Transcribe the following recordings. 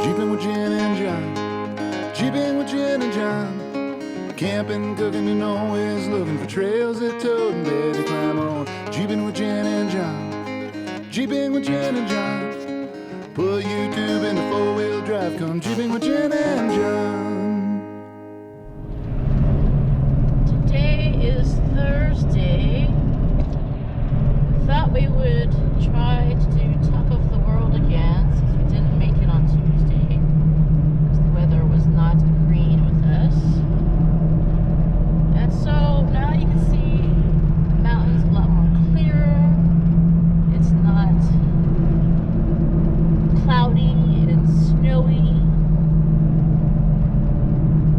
Jeeping with Jen and John. Jeeping with Jen and John. Camping, cooking, and always looking for trails that toad and bear to climb on. Jeeping with Jen and John. Jeeping with Jen and John. Put YouTube in the four-wheel drive. Come jeeping with Jen and John. Today is Thursday. Thought we would try to do Top of the World again since we didn't make it on Tuesday because the weather was not green with us. And so now you can see the mountains a lot more clearer. It's not cloudy and snowy.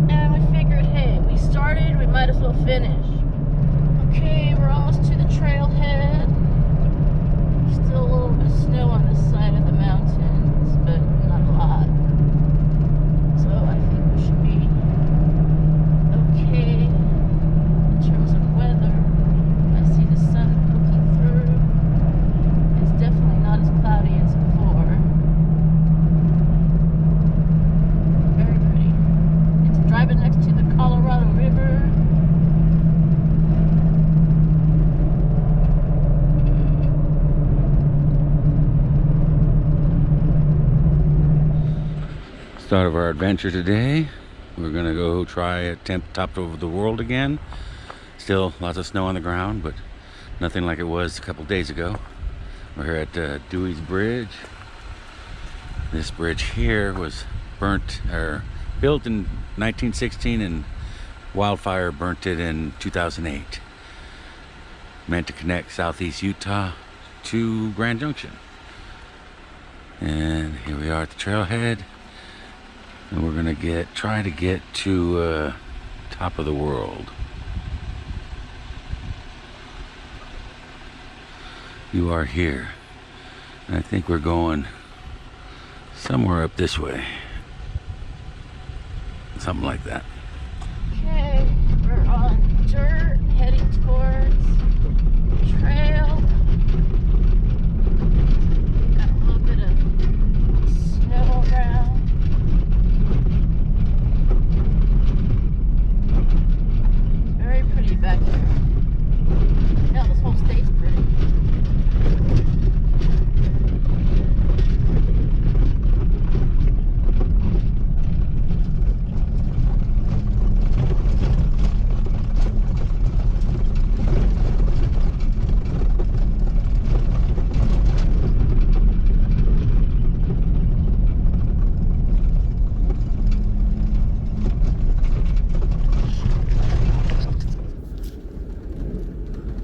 And we figured, hey, we started, we might as well finish. Okay, we're almost to the trailhead. Still a little bit of snow on this side of the mountains, but not a lot. So I think we should be okay in terms of weather. I see the sun poking through. It's definitely not as cloudy as before. Very pretty. It's driving next to the Colorado River. Start of our adventure today. We're gonna go try attempt Top of the World again. Still lots of snow on the ground, but nothing like it was a couple days ago. We're here at Dewey's Bridge. This bridge here was built in 1916 and wildfire burnt it in 2008. Meant to connect southeast Utah to Grand Junction. And here we are at the trailhead. And we're gonna try to get to Top of the World. You are here. And I think we're going somewhere up this way. Something like that. Okay, we're on dirt heading towards the trail. Got a little bit of snow around. Very pretty back there. Yeah, this whole state's pretty.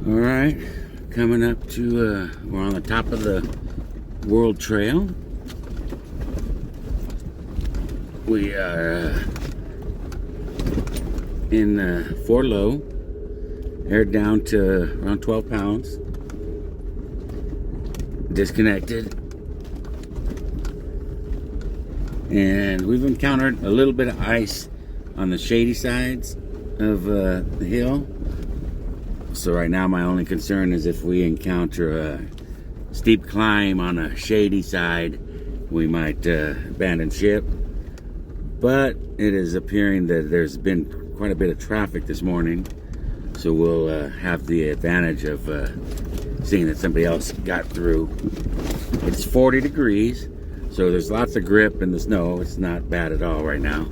Alright, coming up to, we're on the Top of the World Trail. We are in Fort Low, aired down to around 12 pounds, disconnected, and we've encountered a little bit of ice on the shady sides of the hill. So right now my only concern is if we encounter a steep climb on a shady side, we might abandon ship. But it is appearing that there's been quite a bit of traffic this morning, so we'll have the advantage of seeing that somebody else got through. It's 40 degrees, so there's lots of grip in the snow. It's not bad at all right now.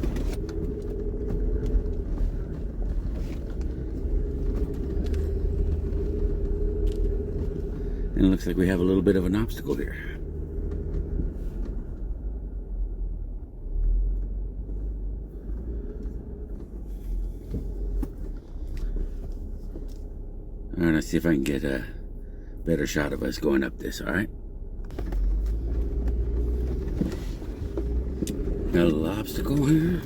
And it looks like we have a little bit of an obstacle here. Alright, let's see if I can get a better shot of us going up this, alright? Got a little obstacle here.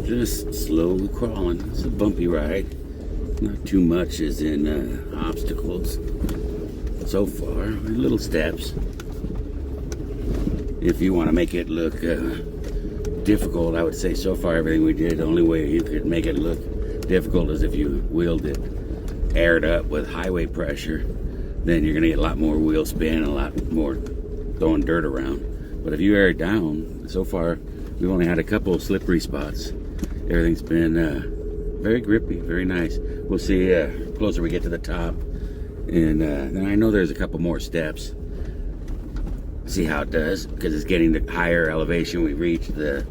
Just slow crawling. It's a bumpy ride. Not too much as in obstacles so far. Little steps. If you want to make it look difficult, I would say so far everything we did, the only way you could make it look difficult is if you wheeled it aired up with highway pressure. Then you're going to get a lot more wheel spin and a lot more throwing dirt around. But if you air it down, so far we've only had a couple of slippery spots. Everything's been very grippy, very nice. We'll see closer we get to the top. And then I know there's a couple more steps. See how it does, because it's getting the higher elevation we reach, the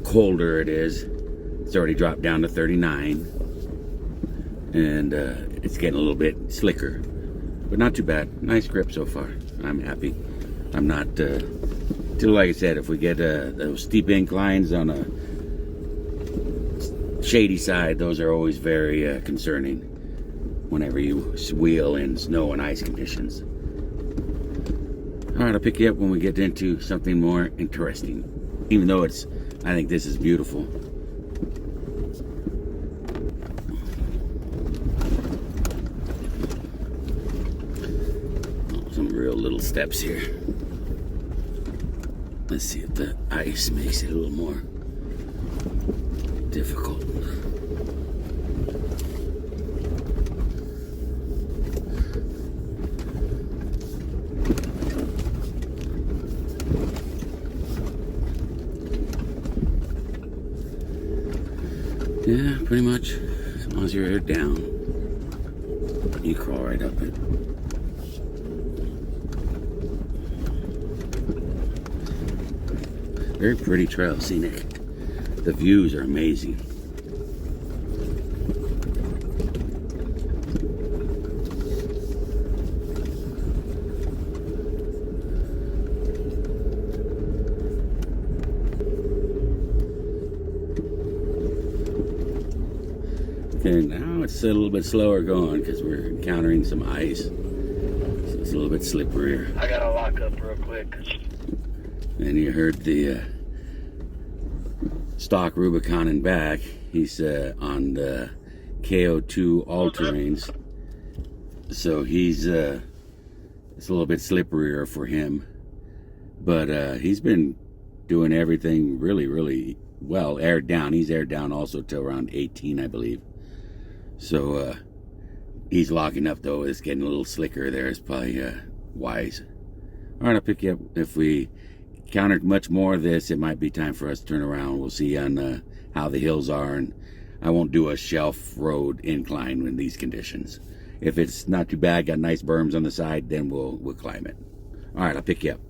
colder it is. It's already dropped down to 39. And it's getting a little bit slicker. But not too bad. Nice grip so far. I'm happy. I'm not, like I said, if we get those steep inclines on a shady side, those are always very concerning whenever you wheel in snow and ice conditions. All right, I'll pick you up when we get into something more interesting. Even though I think this is beautiful. Some real little steps here. Let's see if the ice makes it a little more difficult. Yeah, pretty much. As long as you're aired down, you crawl right up it. Very pretty trail, scenic. The views are amazing. Okay, now it's a little bit slower going because we're encountering some ice. So it's a little bit slipperier. I gotta lock up real quick. And you heard the stock Rubicon in back. He's on the KO2 all-terrains. So he's it's a little bit slipperier for him. But he's been doing everything really, really well. Aired down. He's aired down also till around 18, I believe. So he's locking up though. It's getting a little slicker there. It's probably wise. All right, I'll pick you up. If we countered much more of this, it might be time for us to turn around. We'll see on how the hills are, and I won't do a shelf road incline in these conditions. If it's not too bad, got nice berms on the side, then we'll climb it. All right, I'll pick you up.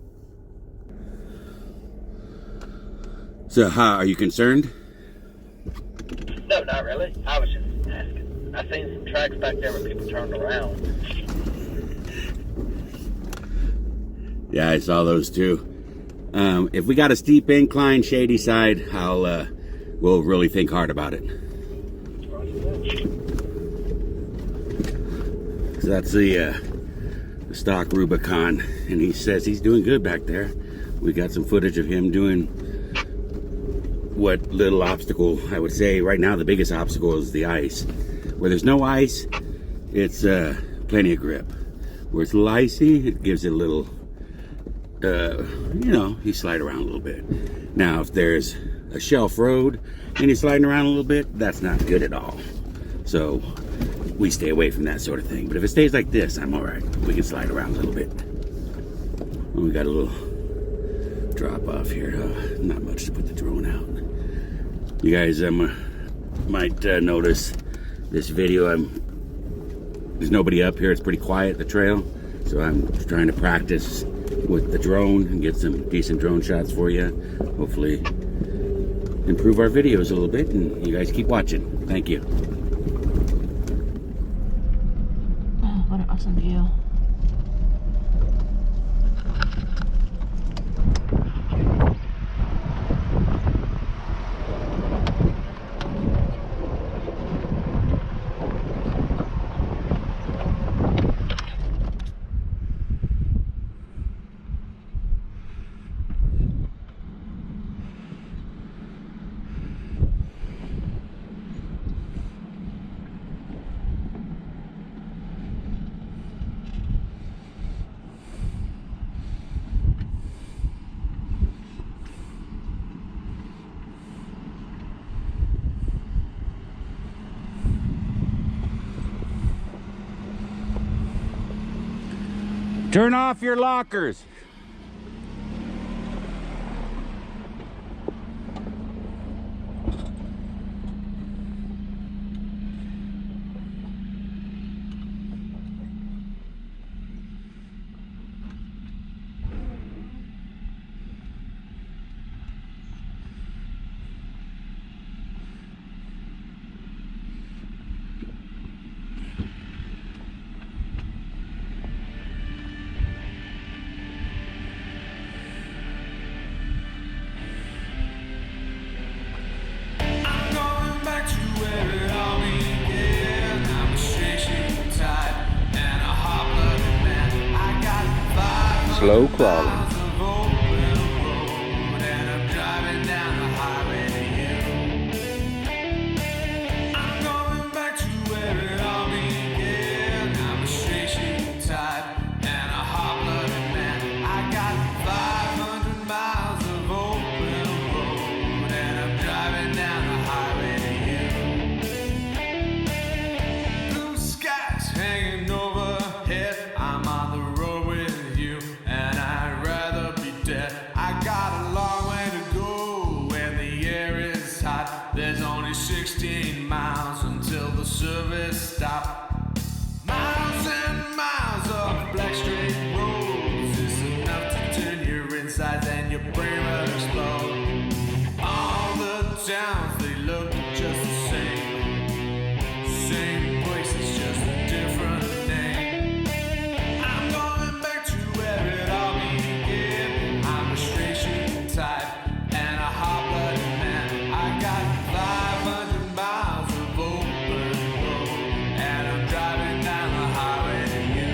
So, are you concerned? No, not really. I was just asking. I seen some tracks back there where people turned around. Yeah, I saw those too. If we got a steep incline, shady side, we'll really think hard about it. So that's the stock Rubicon, and he says he's doing good back there. We got some footage of him doing what little obstacle, I would say right now the biggest obstacle is the ice. Where there's no ice, it's plenty of grip. Where it's a little icy, it gives it a little, you slide around a little bit. Now, if there's a shelf road and you're sliding around a little bit, that's not good at all. So we stay away from that sort of thing. But if it stays like this, I'm all right. We can slide around a little bit. Oh, we got a little drop off here. Not much to put the drone out. You guys might notice this video. There's nobody up here. It's pretty quiet, the trail. So I'm trying to practice with the drone and get some decent drone shots for you. Hopefully improve our videos a little bit, and you guys keep watching. Thank you. Oh, what an awesome view. Turn off your lockers. Slow crawling. There's only 16 miles until the service stop. Miles and miles of black straight roads is enough to turn your insides and your brain will explode. All the towns, they look just the same. Same places, just a different name. I'm going back to where it all began. I'm a straight shooting type and a hot-blooded man. I got 500 miles of open road, and I'm driving down the highway to you.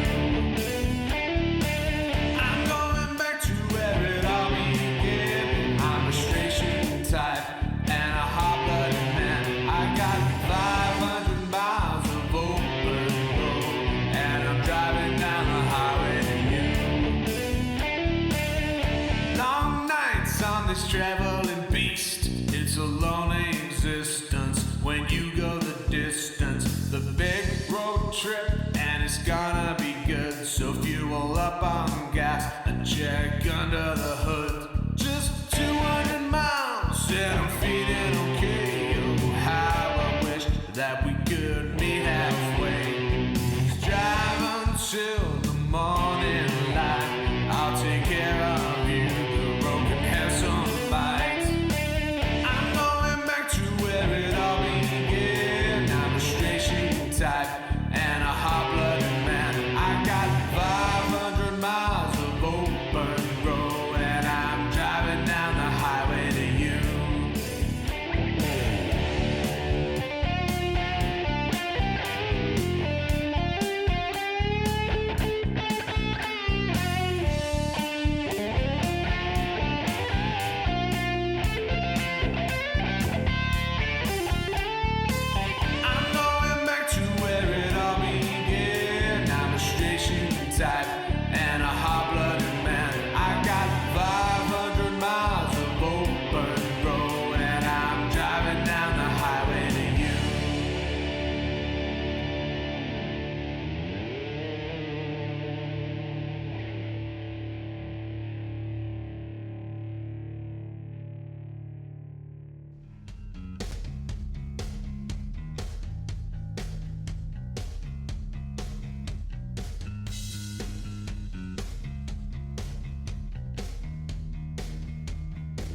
I'm going back to where it all began. I'm a straight shooting type and a hot-blooded man. I got 500 miles of open road, and I'm driving down the highway to you. Long nights on this traveling beast. It's a lonely existence when you go the distance. The big road trip, and it's gonna be good. So fuel up on gas and check under the hood. Just 200 miles and I'm feeling okay. Oh, how I wish that we could meet halfway. Just drive until the morning light. I'll take care of you. The road can have some bites. I'm going back to where it all began. I'm a straight shooting type and a hot-blooded man. I got 500 miles of open road, and I'm driving down the highway to you. I'm going back to where it all began. I'm a straight shooting type and a hot-blooded man. I got 500 miles of open road, and I'm driving down the highway to you.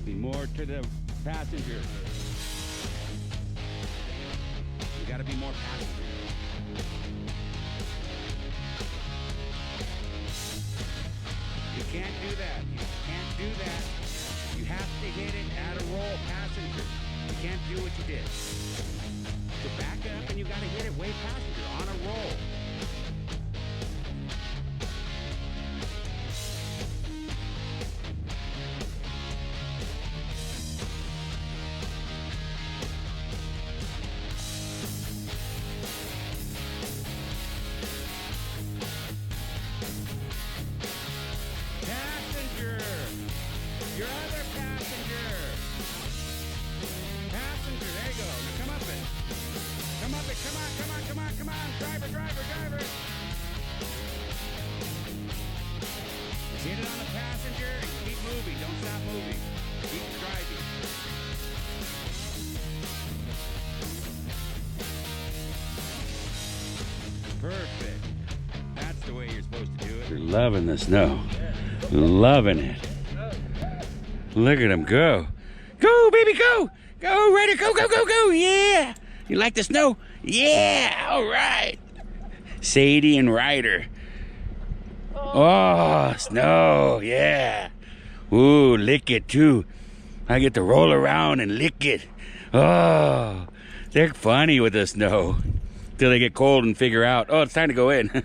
Be more to the passenger. You gotta be more passenger. You can't do that. You can't do that. You have to hit it at a roll passenger. You can't do what you did. So back up and you gotta hit it way passenger on a roll. Passenger. loving the snow. Loving it. Look at him go. Go, baby, go. Go, Ryder, go, go, go, go. Yeah. You like the snow? Yeah. All right. Sadie and Ryder. Oh, snow. Yeah. Ooh, lick it too. I get to roll around and lick it. Oh, they're funny with the snow. Till they get cold and figure out, oh, it's time to go in.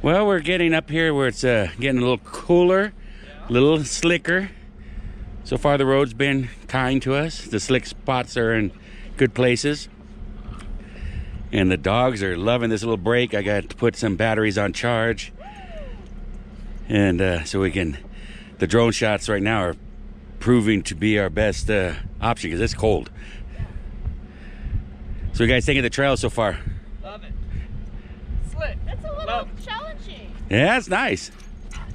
Well, we're getting up here where it's getting a little cooler, a little slicker. So far the road's been kind to us. The slick spots are in good places. And the dogs are loving this little break. I got to put some batteries on charge. And so we can, the drone shots right now are proving to be our best option because it's cold. So you guys think of the trail so far? Love it. Slick. It's a little challenging. Yeah, it's nice.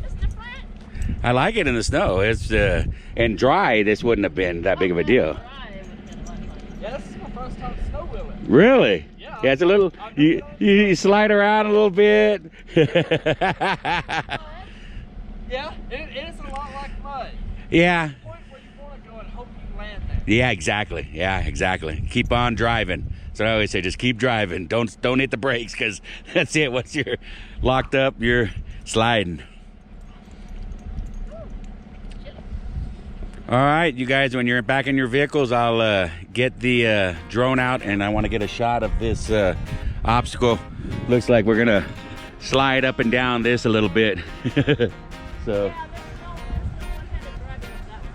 It's different. I like it in the snow. It's and dry. This wouldn't have been that big of a deal. Yeah, this is my first time snow wheeling. Really? Yeah. Yeah, it's a little. You slide around a little bit. Yeah, it is a lot like mud. Yeah. Point where you want to go and hope you land there. Yeah, exactly. Yeah, exactly. Keep on driving. So I always say, just keep driving. Don't hit the brakes because that's it. Once you're locked up, you're sliding. All right, you guys, when you're back in your vehicles, I'll get the drone out and I want to get a shot of this obstacle. Looks like we're gonna slide up and down this a little bit. So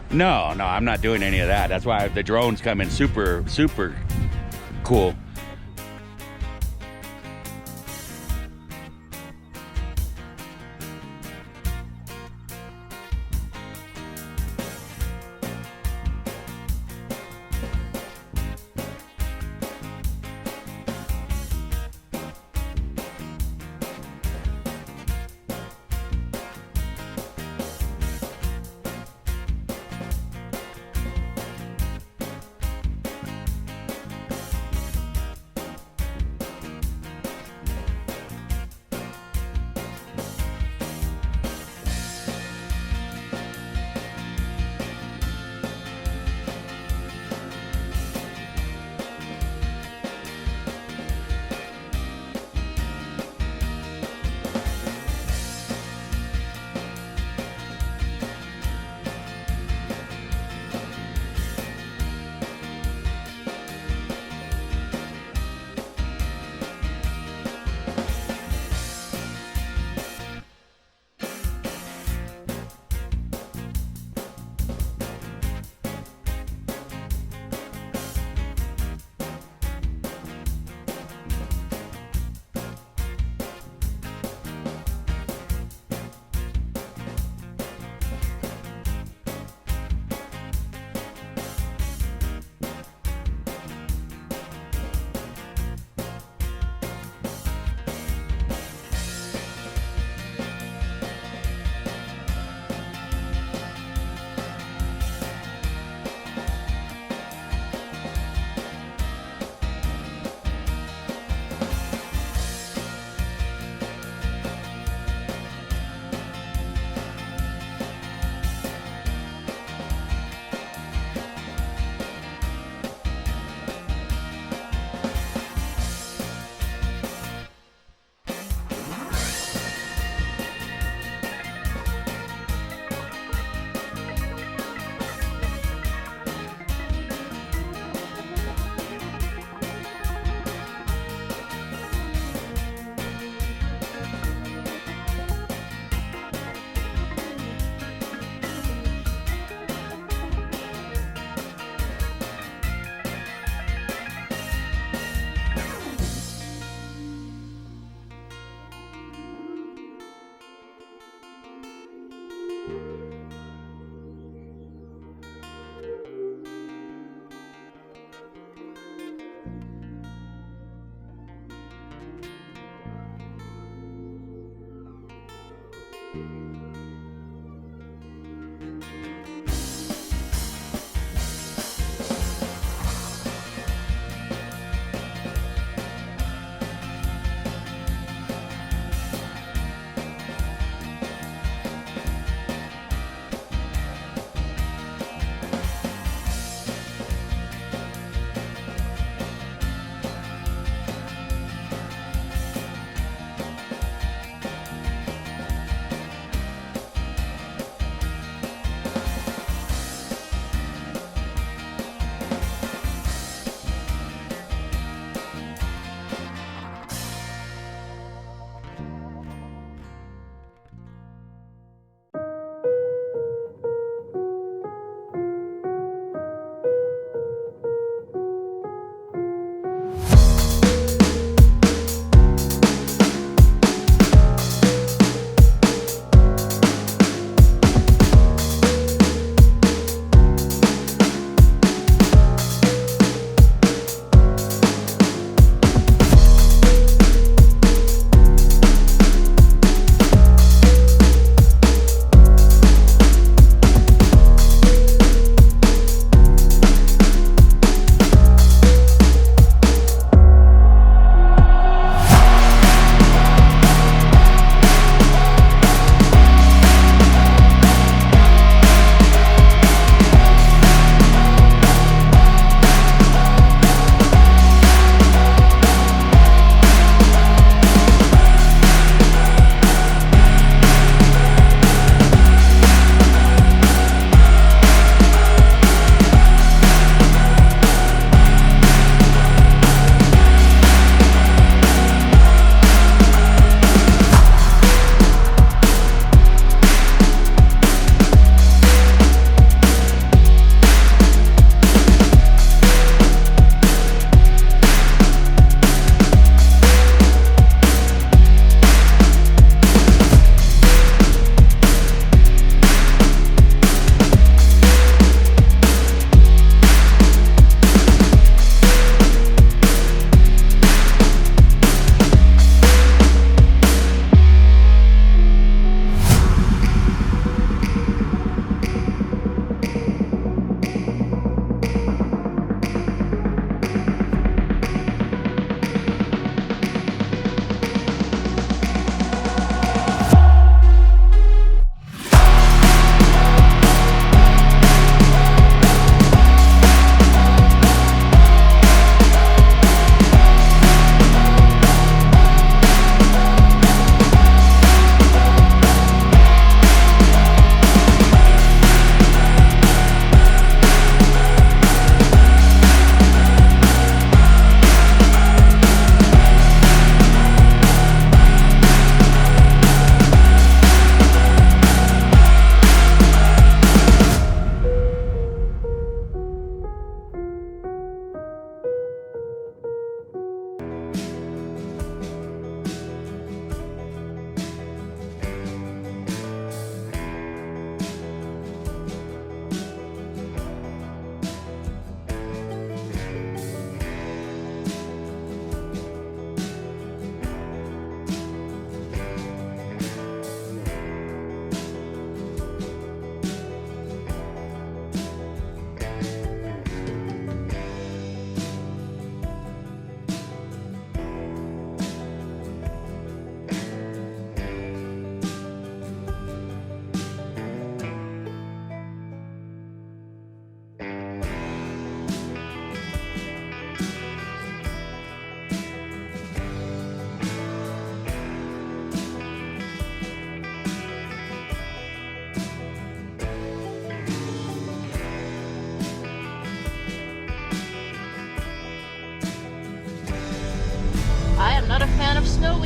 no, I'm not doing any of that. That's why the drones come in super cool.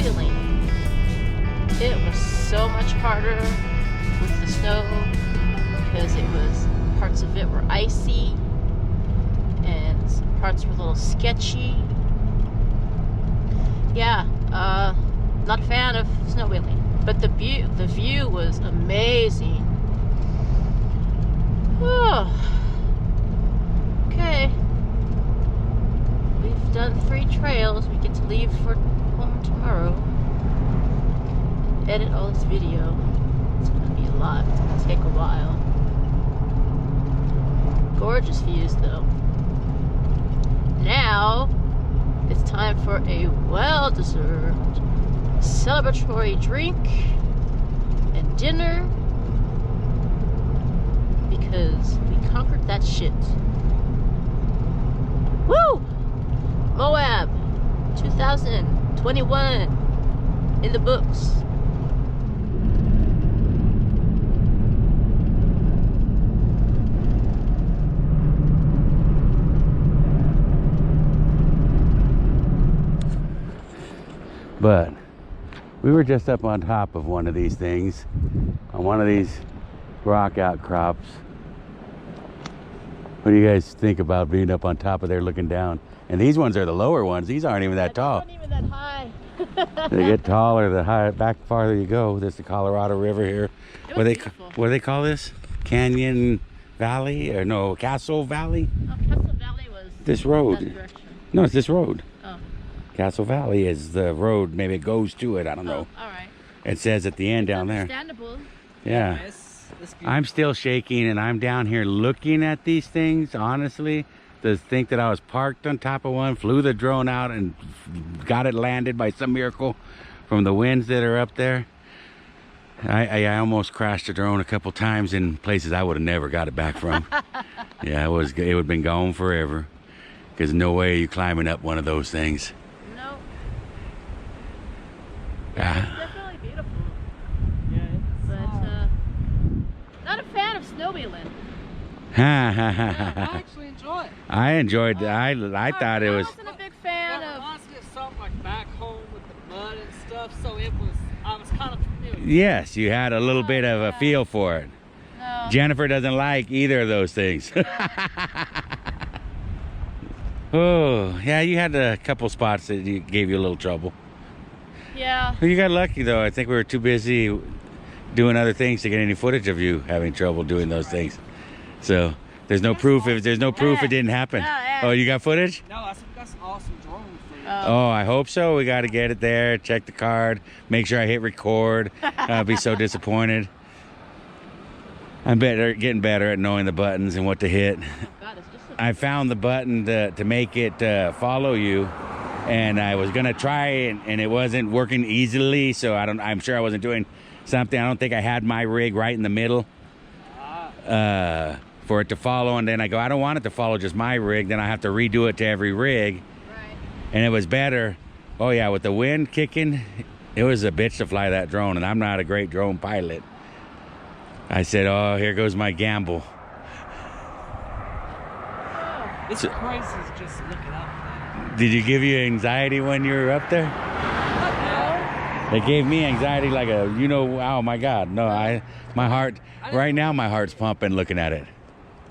snowmobiling. It was so much harder with the snow because parts of it were icy and some parts were a little sketchy. Yeah, not a fan of snowmobiling, but the view was amazing. Oh, okay. We've done 3 trails. We get to leave for home tomorrow. Edit all this video. It's gonna be a lot. It's gonna take a while. Gorgeous views though. Now it's time for a well-deserved celebratory drink and dinner because we conquered that shit. Woo! Moab 2021 in the books. But we were just up on top of one of these things, on one of these rock outcrops. What do you guys think about being up on top of there looking down? And these ones are the lower ones. These aren't even that tall. They're not even that high. They get taller the higher back farther you go. There's the Colorado River here. What do they call this? Canyon Valley or no, Castle Valley? Oh, Castle Valley was this road. that direction. No, it's this road. Oh. Castle Valley is the road. Maybe it goes to it. I don't know. All right. It says at the end down there. Understandable. Yeah. I'm still shaking and I'm down here looking at these things, honestly. To think that I was parked on top of one, flew the drone out and got it landed by some miracle from the winds that are up there. I almost crashed the drone a couple times in places I would have never got it back from. Yeah, it would have been gone forever. Because no way you climbing up one of those things. No. Yeah. It's definitely beautiful. But not a fan of snowmobiling. I actually enjoy it. I enjoyed it. I thought it was. I wasn't a big fan It of. reminds me of something like back home with the mud and stuff, so I was kind of familiar. Yes, you had a little bit of a feel for it. No. Jennifer doesn't like either of those things. Oh, yeah, you had a couple spots that gave you a little trouble. Yeah. You got lucky though. I think we were too busy doing other things to get any footage of you having trouble doing those things. So there's no proof. If there's no proof, it didn't happen. Oh, you got footage? No, that's an awesome drone for you. Oh, I hope so. We got to get it there. Check the card. Make sure I hit record. I'll be so disappointed. I'm getting better at knowing the buttons and what to hit. God, it's just I found the button to make it follow you, and I was gonna try it, and it wasn't working easily. So I'm sure I wasn't doing something. I don't think I had my rig right in the middle for it to follow. And then I go, I don't want it to follow just my rig. Then I have to redo it to every rig. right. And it was better. Oh yeah, with the wind kicking, it was a bitch to fly that drone, and I'm not a great drone pilot. I said, oh, here goes my gamble. It's crazy just looking up there. Did you give you anxiety when you were up there? It gave me anxiety like oh my God. No, my heart, right now my heart's pumping looking at it.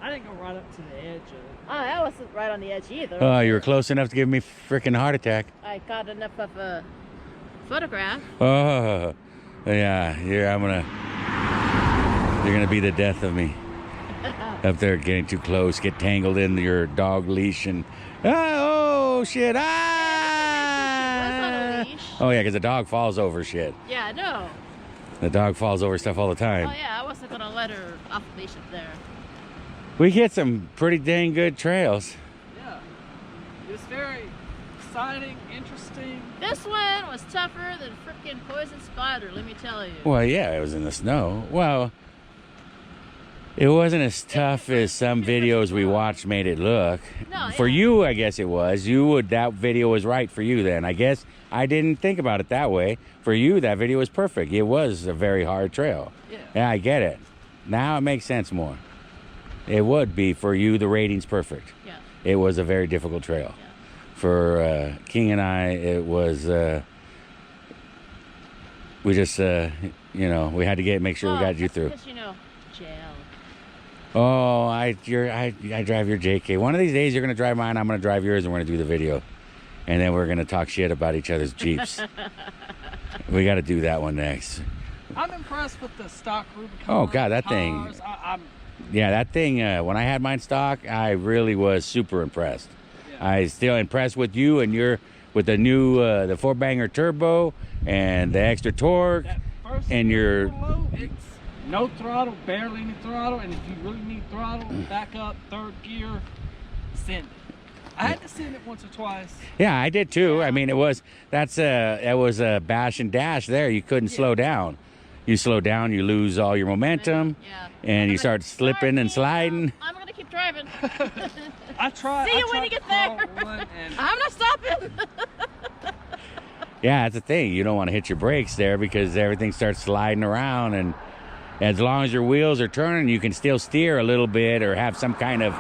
I didn't go right up to the edge of it. Oh, that wasn't right on the edge either. Oh, you were close enough to give me a freaking heart attack. I got enough of a photograph. Oh, yeah, you're gonna be the death of me. Up there getting too close, get tangled in your dog leash and oh shit! Was on a leash. Oh yeah, because the dog falls over shit. Yeah, I know. The dog falls over stuff all the time. Oh yeah, I wasn't gonna let her off the leash up there. We get some pretty dang good trails. Yeah. It was very exciting, interesting. This one was tougher than freaking poison spider, let me tell you. Well, yeah, it was in the snow. Well, it wasn't as tough as some videos we watched made it look. No, For yeah. you, I guess it was. That video was right for you then. I guess I didn't think about it that way. For you, that video was perfect. It was a very hard trail. Yeah, I get it. Now it makes sense more. It would be for you, the rating's perfect. Yeah. It was a very difficult trail. Yeah. For King and I, it was we just, you know, we had to make sure we got you through. Because, you know, jail. Oh, I drive your JK. One of these days you're gonna drive mine, I'm gonna drive yours, and we're gonna do the video. And then we're gonna talk shit about each other's Jeeps. We gotta do that one next. I'm impressed with the stock Rubicon. Oh God, that thing. Yeah, that thing, when I had mine stock, I really was super impressed. Yeah. I still impressed with you and with the new, the 4-banger turbo and the extra torque. That first And your- low, it's no throttle, barely any throttle, and if you really need throttle, back up, third gear, send it. I had to send it once or twice. Yeah, I did too. I mean, that was a bash and dash there. You couldn't slow down. You slow down, you lose all your momentum, Yeah. and you start slipping and sliding. I'm gonna keep driving. I tried. See you I when tried you get to there. call one and I'm not stopping. Yeah, that's the thing. You don't want to hit your brakes there because everything starts sliding around, and as long as your wheels are turning, you can still steer a little bit or have some kind of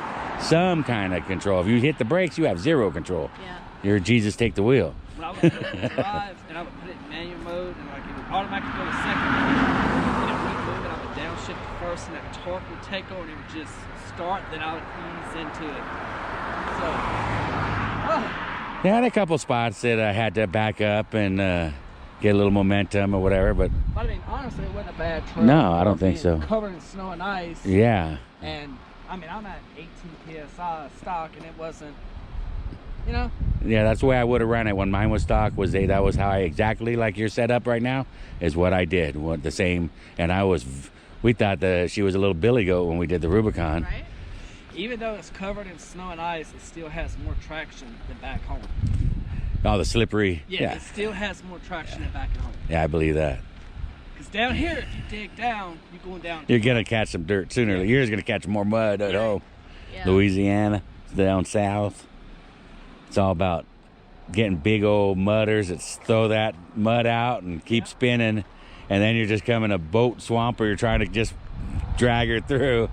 control. If you hit the brakes, you have zero control. Yeah. You're Jesus, take the wheel. when I would put it in drive and I would put it in manual mode and like it would automatically go to second and it would move and I would downshift to first and that torque would take over and it would just start, then I would ease into it. So, They had a couple spots that I had to back up and get a little momentum or whatever, but I mean, honestly, it wasn't a bad trail. No, I don't think so. Covered in snow and ice. yeah. And I mean, I'm at 18 psi stock, and it wasn't, you know. Yeah, that's the way I would have run it when mine was stock. That was how I exactly like your setup right now is what I did. The same, and we thought that she was a little billy goat when we did the Rubicon. Right? Even though it's covered in snow and ice, it still has more traction than back home. Oh, the slippery. Yeah, it still has more traction than back at home. Yeah, I believe that. Because down here, if you dig down, you're going down. You're gonna catch some dirt sooner. You're just gonna catch more mud at home. Yeah. Louisiana, down south. It's all about getting big old mudders that throw that mud out and keep spinning, and then you're just coming a boat swamp or you're trying to just drag her through.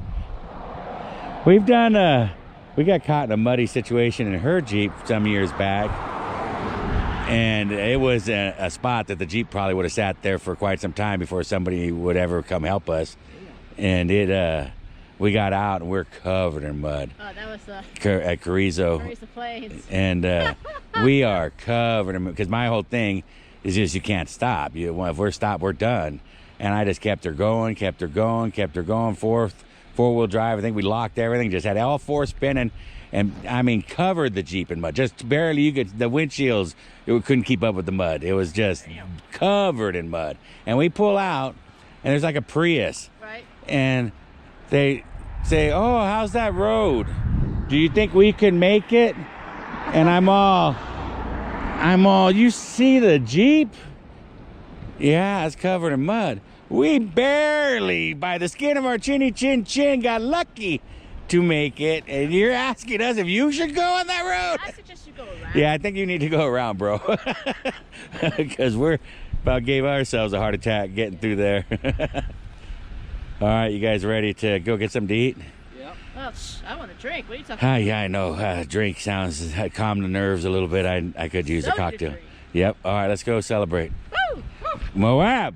We've done we got caught in a muddy situation in her Jeep some years back, and it was a spot that the Jeep probably would have sat there for quite some time before somebody would ever come help us. And we got out and we're covered in mud Oh, that was at Carrizo. Carrizo Plains. And we are covered in mud because my whole thing is just you can't stop. If we're stopped, we're done. And I just kept her going, four-wheel drive. I think we locked everything, just had all four spinning, and I mean covered the Jeep in mud. Just barely, the windshields, it couldn't keep up with the mud. It was just covered in mud. And we pull out, and there's like a Prius, Right? and they say, "Oh, how's that road? Do you think we can make it?" And I'm all, you see the Jeep? Yeah, it's covered in mud. We barely, by the skin of our chinny chin chin, got lucky to make it. And you're asking us if you should go on that road? I suggest you go around. Yeah, I think you need to go around, bro. Because we're about gave ourselves a heart attack getting through there. All right, you guys ready to go get something to eat? Yep. Well, I want a drink. What are you talking about? Yeah, I know. Drink sounds calm the nerves a little bit. I could use a So need a cocktail. drink. Yep. All right, let's go celebrate. Woo! Woo! Moab.